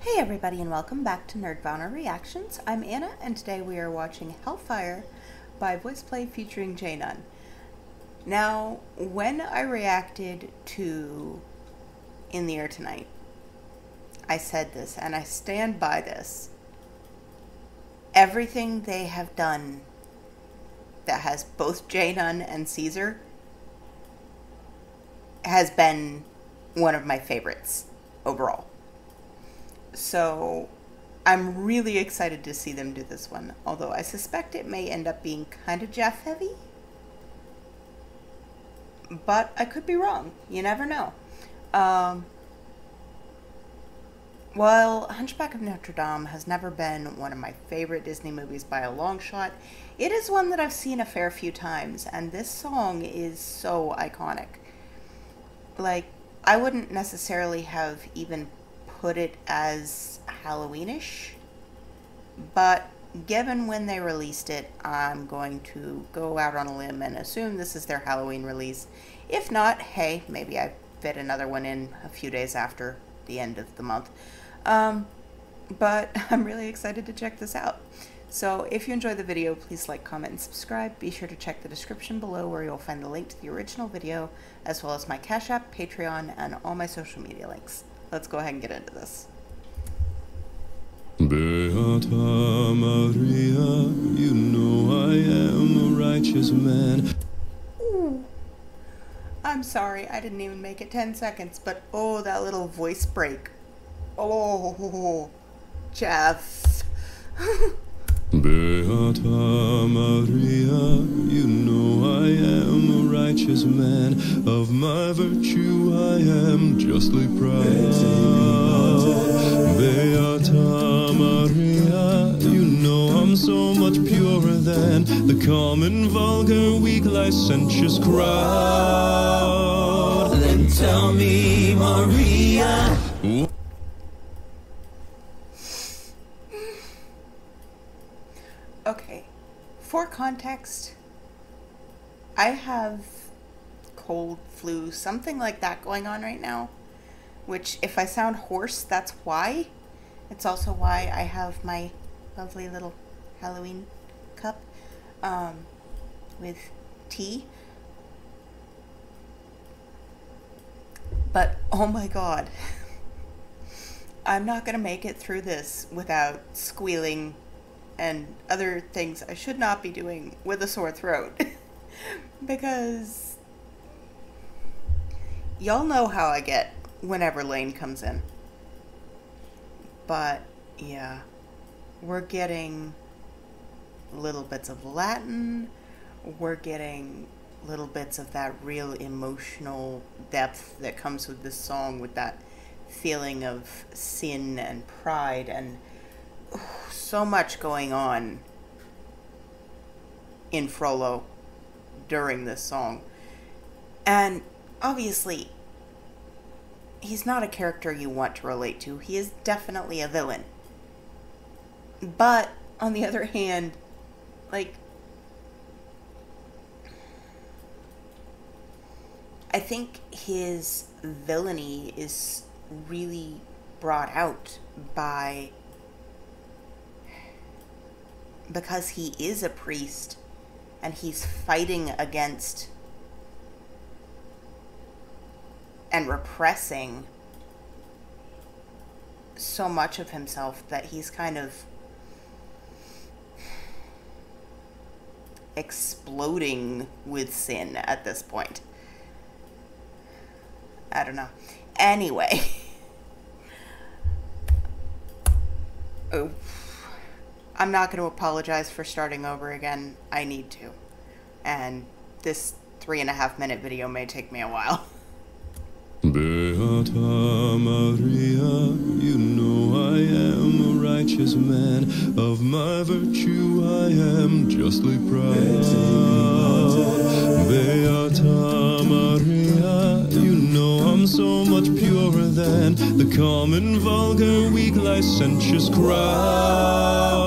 Hey everybody and welcome back to Nerdvana Reactions. I'm Anna and today we are watching Hellfire by Voiceplay featuring Diane. Now, when I reacted to In the Air Tonight, I said this and I stand by this. Everything they have done that has both Diane and Caesar has been one of my favorites overall. So I'm really excited to see them do this one, although I suspect it may end up being kind of Jeff heavy. But I could be wrong. You never know. While Hunchback of Notre Dame has never been one of my favorite Disney movies by a long shot, it is one that I've seen a fair few times, and this song is so iconic. Like, I wouldn't necessarily have even put it as Halloweenish, but given when they released it, I'm going to go out on a limb and assume this is their Halloween release. If not, hey, maybe I fit another one in a few days after the end of the month. But I'm really excited to check this out. So if you enjoyed the video, please like, comment, and subscribe. Be sure to check the description below where you'll find the link to the original video, as well as my Cash App, Patreon, and all my social media links. Let's go ahead and get into this. Beata Maria, you know I am a righteous man. Ooh. I'm sorry, I didn't even make it 10 seconds, but oh, that little voice break. Oh, Jeff. Beata Maria, you know I am a righteous man. Of my virtue I am justly proud. Beata Maria, you know I'm so much purer than the common, vulgar, weak, licentious crowd. Then tell me, Maria. Okay, for context, I have cold, flu, something like that going on right now, which if I sound hoarse, that's why. It's also why I have my lovely little Halloween cup with tea. But oh my god, I'm not gonna make it through this without squealing and other things I should not be doing with a sore throat. Because y'all know how I get whenever Lane comes in. But yeah, we're getting little bits of Latin, we're getting little bits of that real emotional depth that comes with this song, with that feeling of sin and pride and so much going on in Frollo during this song. And obviously, he's not a character you want to relate to. He is definitely a villain. But, on the other hand, like, I think his villainy is really brought out because he is a priest and he's fighting against and repressing so much of himself that he's kind of exploding with sin at this point. I don't know. Anyway. Oh. I'm not going to apologize for starting over again. I need to. And this 3.5-minute video may take me a while. Beata Maria, you know I am a righteous man. Of my virtue I am justly proud. Beata Maria, you know I'm so much purer than the common, vulgar, weak, licentious crowd.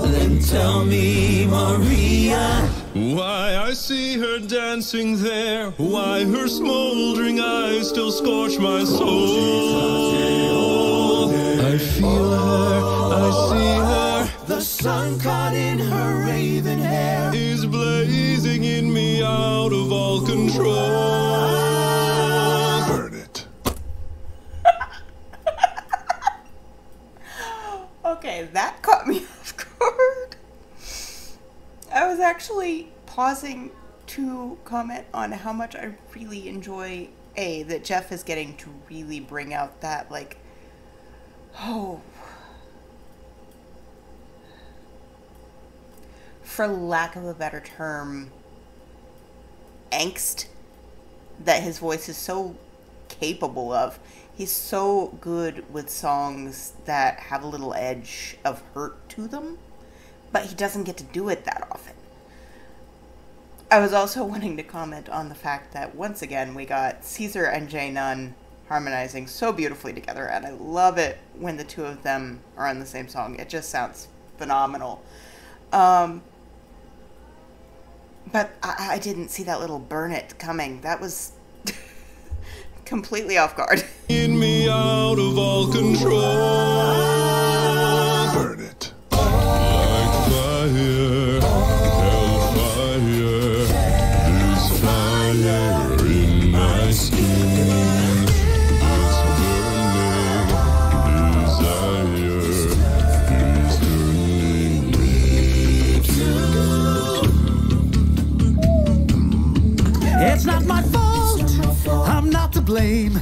Then tell me, Maria, why I see her dancing there, why her smoldering eyes still scorch my soul. I feel control. Burn it. Okay, that caught me off guard. I was actually pausing to comment on how much I really enjoy, that Jeff is getting to really bring out that, like, for lack of a better term, angst that his voice is so capable of. He's so good with songs that have a little edge of hurt to them, but he doesn't get to do it that often. I was also wanting to comment on the fact that once again we got Caesar and Jay Nunn harmonizing so beautifully together, and I love it when the two of them are on the same song. It just sounds phenomenal. But I didn't see that little burn it coming. That was completely off guard. Get me out of all control. Burn it. Like fire, hellfire. There's fire in my skin. This burning desire is turning me to. It's not my fault. I'm not to blame.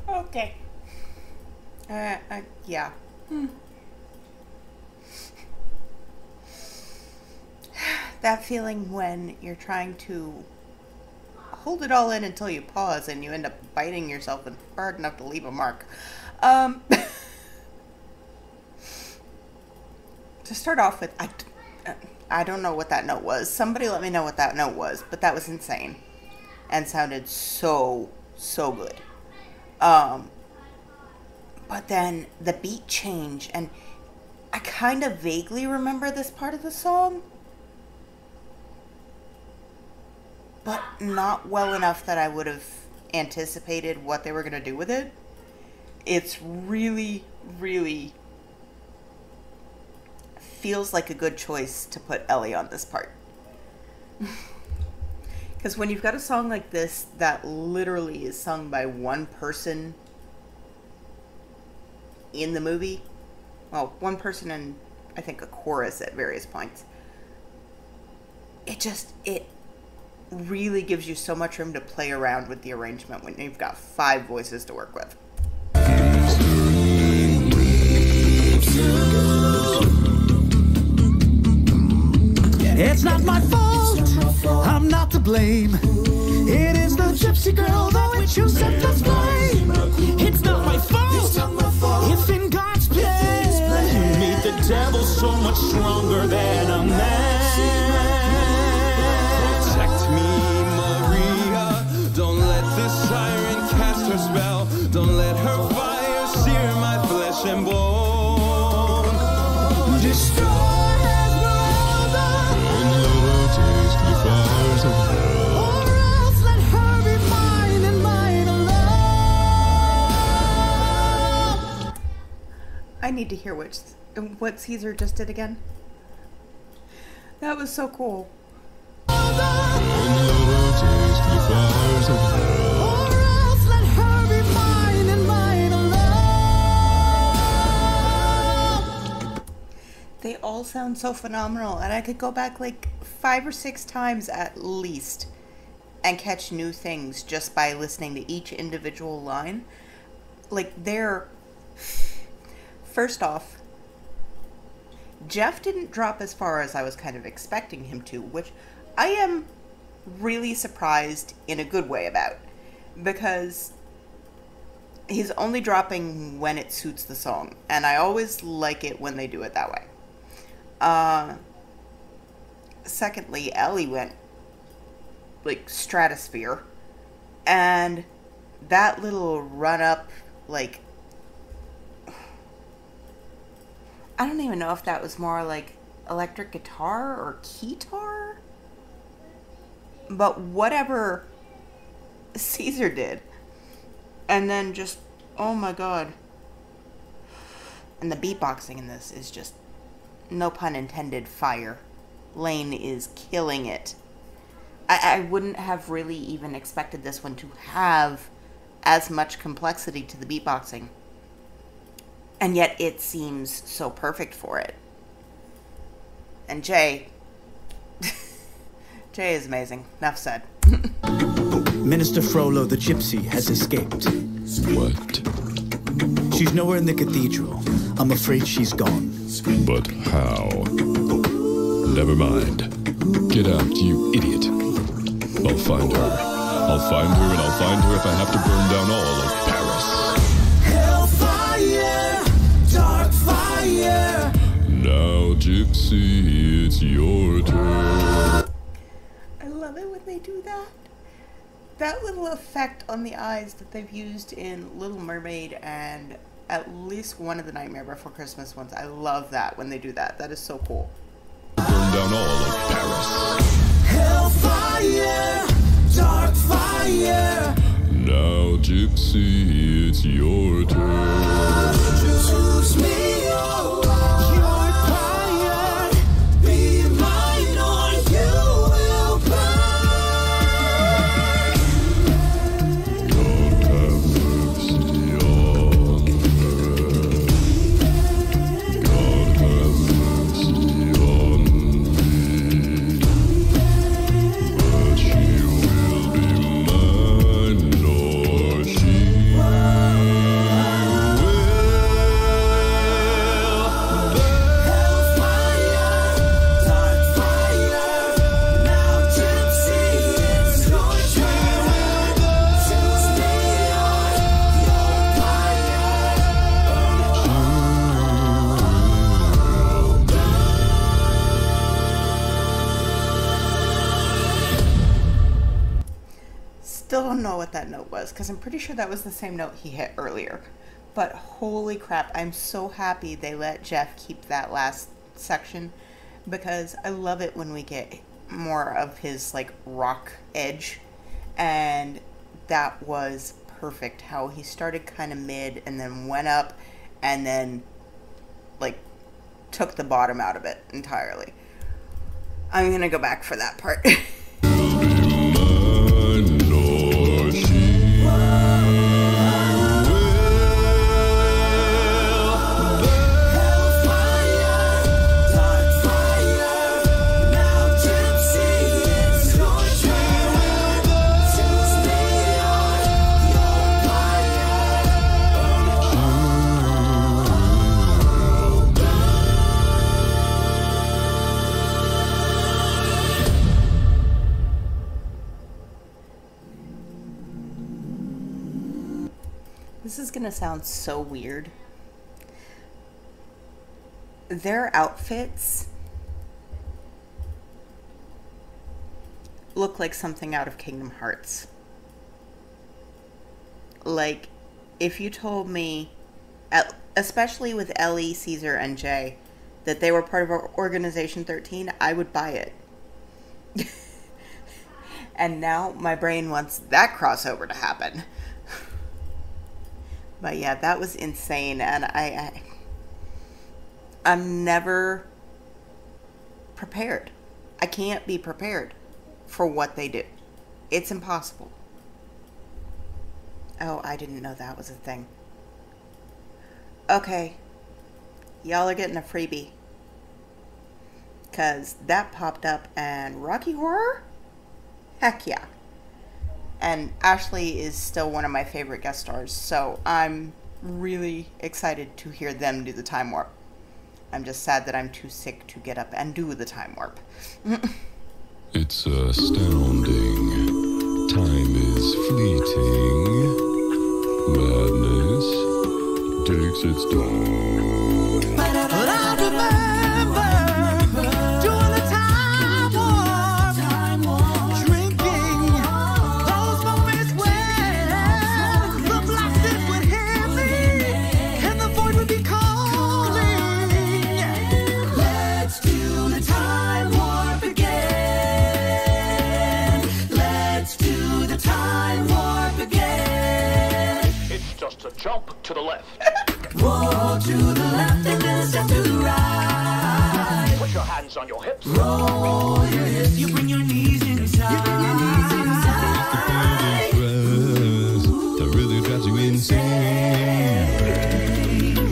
Okay. Yeah. That feeling when you're trying to hold it all in until you pause and you end up biting yourself and hard enough to leave a mark. To start off with, I don't know what that note was. Somebody let me know what that note was, but that was insane and sounded so good. But then the beat change, and I kind of vaguely remember this part of the song, but not well enough that I would have anticipated what they were going to do with it. It's really, really feels like a good choice to put Ellie on this part. Because when you've got a song like this that literally is sung by one person in the movie, well, one person and I think a chorus at various points, it really gives you so much room to play around with the arrangement when you've got 5 voices to work with. It's not my fault. I'm not to blame. It is the gypsy girl that which you set the flame. It's not my fault. It's in God's plan. Meet the devil so much stronger than a man. Protect me, Maria. Don't let this siren cast her spell. Don't let her fire sear my flesh and bone. Destroy Fires of hell. or else let her be mine and mine alone. I need to hear what Caesar just did again. That was so cool. Or else let her be mine and mine alone. They all sound so phenomenal, and I could go back like 5 or 6 times at least and catch new things just by listening to each individual line. Like, first off, Jeff didn't drop as far as I was kind of expecting him to, which I am really surprised in a good way about, because he's only dropping when it suits the song, and I always like it when they do it that way. Secondly, Ellie went like stratosphere, and that little run up, like, I don't even know if that was more like electric guitar or keytar, but whatever Caesar did, and then just, oh my god. And the beatboxing in this is just, no pun intended, fire. Lane is killing it. I wouldn't have really even expected this one to have as much complexity to the beatboxing. And yet it seems so perfect for it. And Jay is amazing. Enough said. Minister Frollo the Gypsy has escaped. What? She's nowhere in the cathedral. I'm afraid she's gone. But how? Never mind. Get out, you idiot. I'll find her. I'll find her, and I'll find her if I have to burn down all of Paris. Hellfire, dark fire. Now, Gypsy, it's your turn. I love it when they do that. That little effect on the eyes that they've used in Little Mermaid and at least one of the Nightmare Before Christmas ones. I love that when they do that. That is so cool. Burn down all of Paris. Hellfire, dark fire. Now, Gypsy, it's your turn. Choose me, your fire. Be mine or you will burn. God have mercy on her. God have mercy on me. But she will be mine, or she Still don't know what that note was, because I'm pretty sure that was the same note he hit earlier. But holy crap, I'm so happy they let Jeff keep that last section, because I love it when we get more of his, like, rock edge. And that was perfect, how he started kind of mid and then went up and then, like, took the bottom out of it entirely. I'm gonna go back for that part. This is gonna sound so weird. Their outfits look like something out of Kingdom Hearts. Like, if you told me, especially with Ellie, Caesar, and Jay, that they were part of Organization 13, I would buy it. And now my brain wants that crossover to happen. But yeah, that was insane, and I'm never prepared. I can't be prepared for what they do. It's impossible. Oh, I didn't know that was a thing. Okay. Y'all are getting a freebie. Because that popped up, and Rocky Horror? Heck yeah. And Ashley is still one of my favorite guest stars, so I'm really excited to hear them do the time warp. I'm just sad that I'm too sick to get up and do the time warp. It's astounding. Time is fleeting. Madness takes its toll. But I remember doing the time warp, drinking those moments when the blasted would hit me and the void would be calling. Let's do the time warp again. Let's do the time warp again. It's just a jump to the left. Whoa, to the left and then a step to the right. Put your hands hands on your hips. Roll your hips, you bring your knees inside. That really drives you insane.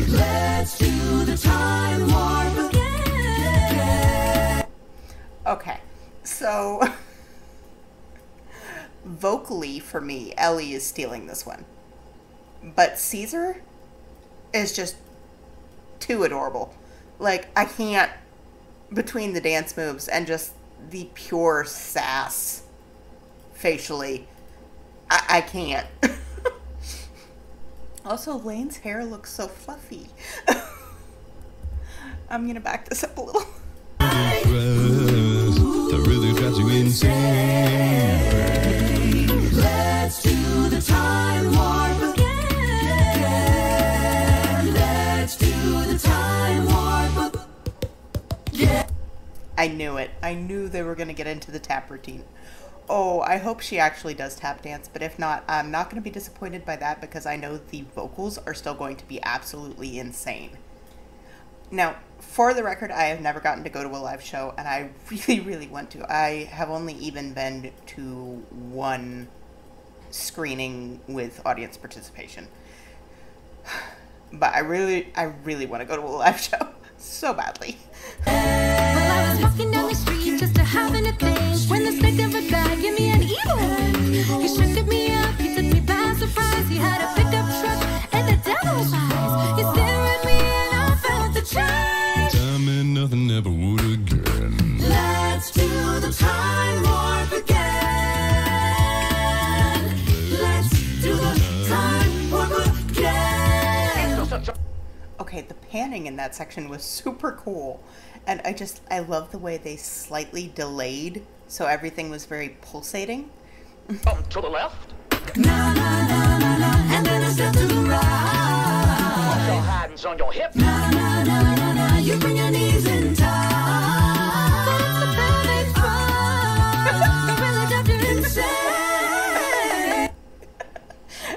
Let's do the time warp again. Okay, so vocally for me, Ellie is stealing this one. But Caesar is just too adorable. Like, I can't, between the dance moves and just the pure sass facially, I can't. Also, Lane's hair looks so fluffy. I'm gonna back this up a little. That really drives you insane. Let's do the time warp again. Let's do the time warp again. I knew it. I knew they were going to get into the tap routine. Oh, I hope she actually does tap dance, but if not, I'm not going to be disappointed by that because I know the vocals are still going to be absolutely insane. Now, for the record, I have never gotten to go to a live show, and I really, really want to. I have only even been to one screening with audience participation. But I really want to go to a live show so badly. Well, I was walking down the street just to having a think when the snake of a guy gave me an evil wink. He shifted me up, he took me by surprise. He had a pickup truck and the devil's eyes. He stared at me and I felt the change. Time and nothing ever would again. Let's do the time warp again. Let's do the time warp again. Okay, the panning in that section was super cool. And I love the way they slightly delayed, so everything was very pulsating. To the left. Na na na na na, and then a step to the right. Put your hands on your hips. Na na na na na, you bring your knees in tight. That's the pelvic floor. It really drives you insane.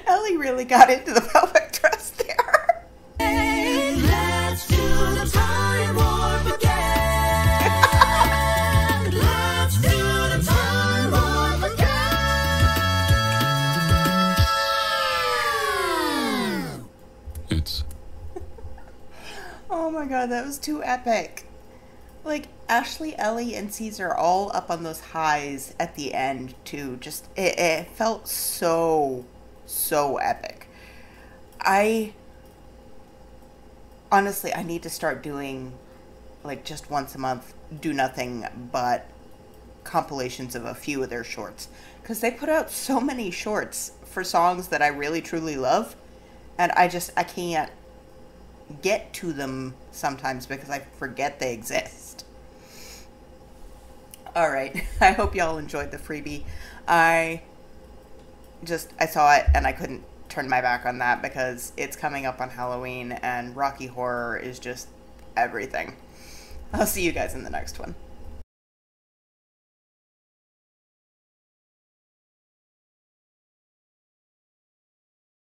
Ellie really got into the pelvic thrust there. Let's do the time warp again. Let's do the time warp again. It's Oh my god, that was too epic. Like, Ashley, Ellie, and Caesar all up on those highs at the end, too. Just, it felt so epic. Honestly, I need to start doing, like, just once a month, do nothing but compilations of a few of their shorts. Because they put out so many shorts for songs that I really, truly love. And I can't get to them sometimes because I forget they exist. Alright, I hope y'all enjoyed the freebie. I saw it and I couldn't turn my back on that because it's coming up on Halloween and Rocky Horror is just everything. I'll see you guys in the next one.